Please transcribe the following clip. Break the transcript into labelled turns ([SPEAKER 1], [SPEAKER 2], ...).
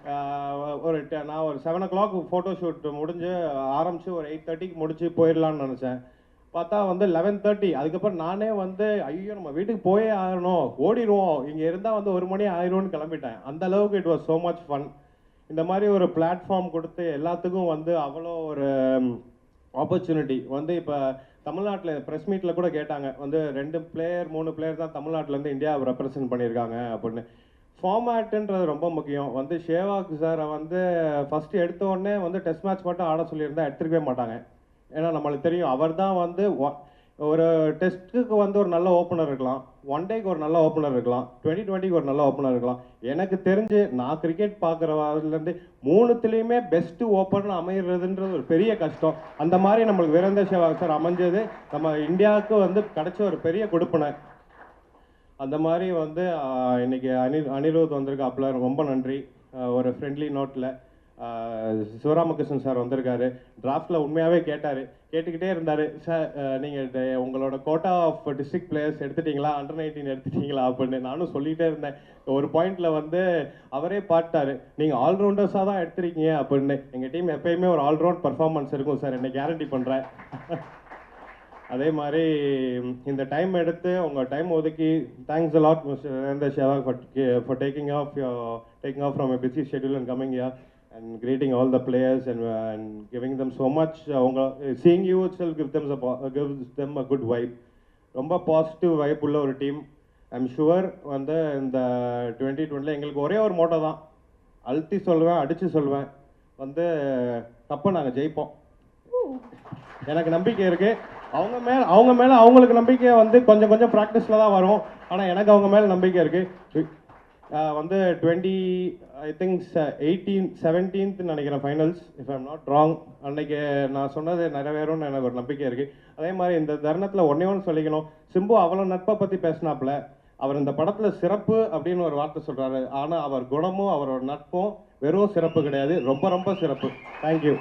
[SPEAKER 1] நான் ஒரு 7 o'clock photo shoot முடிஞ்சு ஆரம்பித்து ஒரு 8:30க்கு முடிச்சு போயிடலான்னு நினச்சேன். பார்த்தா வந்து 11:30. அதுக்கப்புறம் நானே வந்து ஐயோ நம்ம வீட்டுக்கு போயே ஆகணும், ஓடிடுவோம், இங்கே இருந்தால் வந்து 1 மணி ஆயிரும்னு கிளம்பிட்டேன். அந்த அளவுக்கு it was so much fun. இந்த மாதிரி ஒரு பிளாட்ஃபார்ம் கொடுத்து எல்லாத்துக்கும் வந்து அவ்வளோ ஒரு ஆப்பர்ச்சுனிட்டி வந்து இப்போ தமிழ்நாட்டில் ப்ரெஸ் மீட்டில் கூட கேட்டாங்க வந்து 2 பிளேயர் 3 பிளேயர் தான் தமிழ்நாட்டிலேருந்து இந்தியாவை ரெப்ரசன்ட் பண்ணியிருக்காங்க அப்படின்னு. ஃபார்மேட்டுன்றது ரொம்ப முக்கியம். வந்து ஷேவாக் சாரை வந்து ஃபஸ்ட்டு எடுத்த உடனே வந்து டெஸ்ட் மேட்ச் மட்டும் ஆட சொல்லியிருந்தா எடுத்துருக்கவே மாட்டாங்க. ஏன்னா நம்மளுக்கு தெரியும் அவர் தான் வந்து ஒரு டெஸ்ட்டுக்கு வந்து ஒரு நல்ல ஓப்பனர் இருக்கலாம், 1 டேக்கு ஒரு நல்ல ஓப்பனர் இருக்கலாம், 2020க்கு ஒரு நல்ல ஓப்பனர் இருக்கலாம். எனக்கு தெரிஞ்சு நான் கிரிக்கெட் பார்க்குறதுலேருந்து 3த்துலேயுமே பெஸ்ட்டு ஓப்பனர் அமைகிறதுன்றது ஒரு பெரிய கஷ்டம். அந்த மாதிரி நம்மளுக்கு வீரேந்தர் சேவாக் சார் அமைஞ்சது நம்ம இந்தியாவுக்கு வந்து கிடைச்ச ஒரு பெரிய கொடுப்பனை. அந்த மாதிரி வந்து இன்னைக்கு அனிருத் வந்திருக்காப்புல, ரொம்ப நன்றி. ஒரு ஃப்ரெண்ட்லி நோட்டில் சிவராமகிருஷ்ணன் சார் வந்திருக்காரு. டிராஃப்டில் உண்மையாகவே கேட்டுக்கிட்டே இருந்தார், சார் நீங்கள் உங்களோட கோட்டா ஆஃப் டிஸ்ட்ரிக்ட் பிளேயர்ஸ் எடுத்துட்டீங்களா, அண்டர் 19 எடுத்துட்டீங்களா அப்படின்னு. நானும் சொல்லிகிட்டே இருந்தேன். ஒரு பாயிண்டில் வந்து அவரே பார்த்தாரு, நீங்கள் ஆல்ரவுண்டர்ஸாக தான் எடுத்துருக்கீங்க அப்படின்னு. எங்கள் டீம் எப்பயுமே ஒரு ஆல்ரவுண்ட் பர்ஃபார்மன்ஸ் இருக்கும் சார், என்னை கேரண்டி பண்ணுறேன். அதே மாதிரி இந்த டைம் எடுத்து உங்கள் டைம் ஒதுக்கி thanks a lot mister Virender Sehwag for taking off from a busy schedule and coming here and greeting all the players and giving them so much. Seeing you itself gives them a good vibe. ரொம்ப positive vibe உள்ள ஒரு team. I'm sure வந்து இந்த 2020 எங்களுக்கு ஒரே ஒரு Moto தான், அழுத்தி சொல்வேன், அடித்து சொல்வேன், வந்து தப்பை நாங்கள் ஜெயிப்போம். எனக்கு நம்பிக்கை இருக்குது. அவங்க மேலே அவங்களுக்கு நம்பிக்கை வந்து கொஞ்சம் கொஞ்சம் ப்ராக்டிஸில் தான் வரும். ஆனால் எனக்கு அவங்க மேலே நம்பிக்கை இருக்குது. வந்து 20 ஐ திங்க் 17th நினைக்கிறேன் finals, if I'm not wrong. அன்னைக்கு நான் சொன்னது நிறைவேறும்னு எனக்கு ஒரு நம்பிக்கை இருக்குது. அதே மாதிரி இந்த தருணத்தில் ஒன்றே சொல்லிக்கணும், சிம்பு அவ்வளோ நட்பை பற்றி பேசினாப்புல, அவர் இந்த படத்தில் சிறப்பு அப்படின்னு ஒரு வார்த்தை சொல்கிறாரு. ஆனால் அவர் குணமும் அவரோட நட்பும் வெறும் சிறப்பு கிடையாது, ரொம்ப ரொம்ப சிறப்பு. தேங்க்யூ.